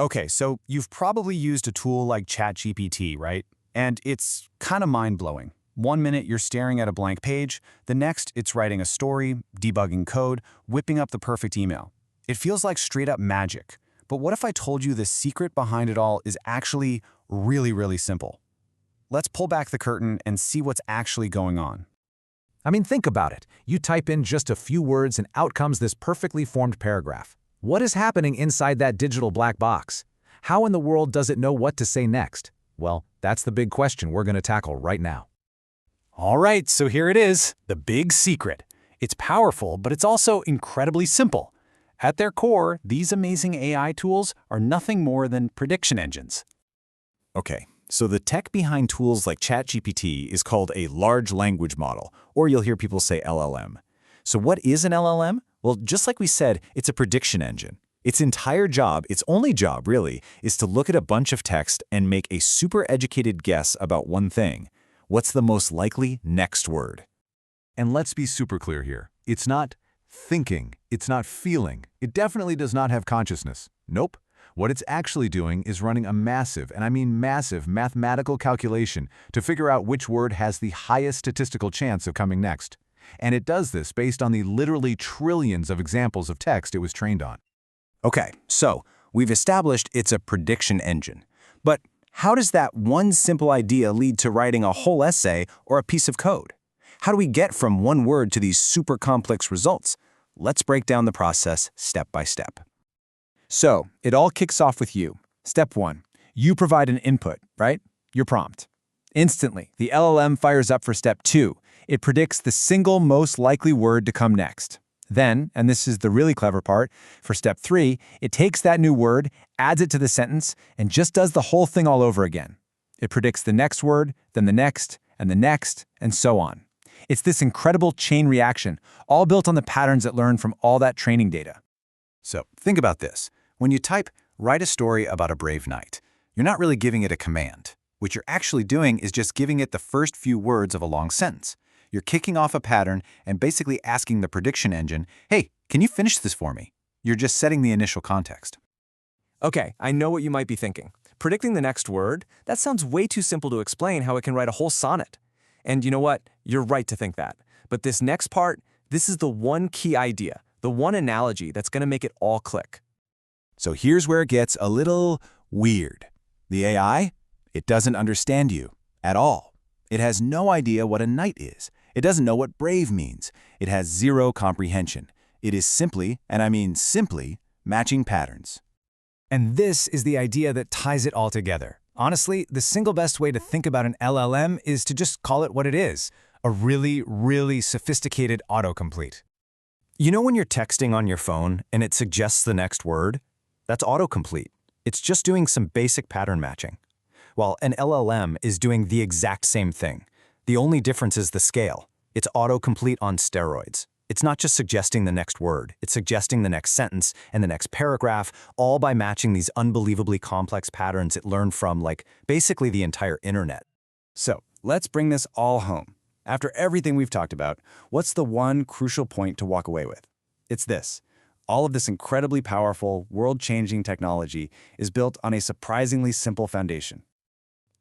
Okay, so you've probably used a tool like ChatGPT, right? And it's kind of mind-blowing. One minute you're staring at a blank page, the next it's writing a story, debugging code, whipping up the perfect email. It feels like straight-up magic. But what if I told you the secret behind it all is actually really, really simple? Let's pull back the curtain and see what's actually going on. I mean, think about it. You type in just a few words and out comes this perfectly formed paragraph. What is happening inside that digital black box? How in the world does it know what to say next? Well, that's the big question we're going to tackle right now. All right, so here it is, the big secret. It's powerful, but it's also incredibly simple. At their core, these amazing AI tools are nothing more than prediction engines. Okay, so the tech behind tools like ChatGPT is called a large language model, or you'll hear people say LLM. So what is an LLM? Well, just like we said, it's a prediction engine. Its entire job, its only job really, is to look at a bunch of text and make a super educated guess about one thing. What's the most likely next word? And let's be super clear here. It's not thinking. It's not feeling. It definitely does not have consciousness. Nope. What it's actually doing is running a massive, and I mean massive, mathematical calculation to figure out which word has the highest statistical chance of coming next. And it does this based on the literally trillions of examples of text it was trained on. Okay, so we've established it's a prediction engine. But how does that one simple idea lead to writing a whole essay or a piece of code? How do we get from one word to these super complex results? Let's break down the process step by step. So, it all kicks off with you. Step 1. You provide an input, right? Your prompt. Instantly, the LLM fires up for step 2. It predicts the single most likely word to come next. Then, and this is the really clever part, for step 3, it takes that new word, adds it to the sentence, and just does the whole thing all over again. It predicts the next word, then the next, and so on. It's this incredible chain reaction, all built on the patterns it learned from all that training data. So, think about this. When you type, "Write a story about a brave knight," you're not really giving it a command. What you're actually doing is just giving it the first few words of a long sentence. You're kicking off a pattern and basically asking the prediction engine, "Hey, can you finish this for me?" You're just setting the initial context. Okay, I know what you might be thinking. Predicting the next word? That sounds way too simple to explain how it can write a whole sonnet. And you know what? You're right to think that. But this next part, this is the one key idea, the one analogy that's going to make it all click. So here's where it gets a little weird. The AI, it doesn't understand you at all. It has no idea what a knight is. It doesn't know what brave means. It has zero comprehension. It is simply, and I mean simply, matching patterns. And this is the idea that ties it all together. Honestly, the single best way to think about an LLM is to just call it what it is, a really, really sophisticated autocomplete. You know when you're texting on your phone and it suggests the next word? That's autocomplete. It's just doing some basic pattern matching. While an LLM is doing the exact same thing. The only difference is the scale. It's autocomplete on steroids. It's not just suggesting the next word, it's suggesting the next sentence and the next paragraph, all by matching these unbelievably complex patterns it learned from, like, basically the entire internet. So, let's bring this all home. After everything we've talked about, what's the one crucial point to walk away with? It's this. All of this incredibly powerful, world-changing technology is built on a surprisingly simple foundation.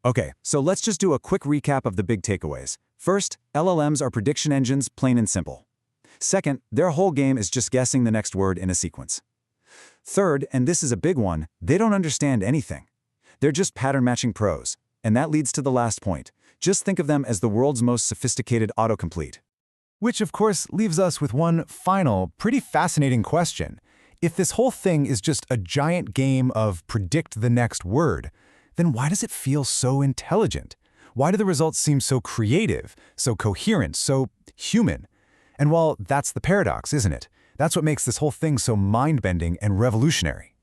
Okay, so let's just do a quick recap of the big takeaways. First, LLMs are prediction engines, plain and simple. Second, their whole game is just guessing the next word in a sequence. Third, and this is a big one, they don't understand anything. They're just pattern-matching pros. And that leads to the last point. Just think of them as the world's most sophisticated autocomplete. Which, of course, leaves us with one final, pretty fascinating question. If this whole thing is just a giant game of predict the next word, then why does it feel so intelligent? Why do the results seem so creative, so coherent, so human? And while that's the paradox, isn't it? That's what makes this whole thing so mind-bending and revolutionary.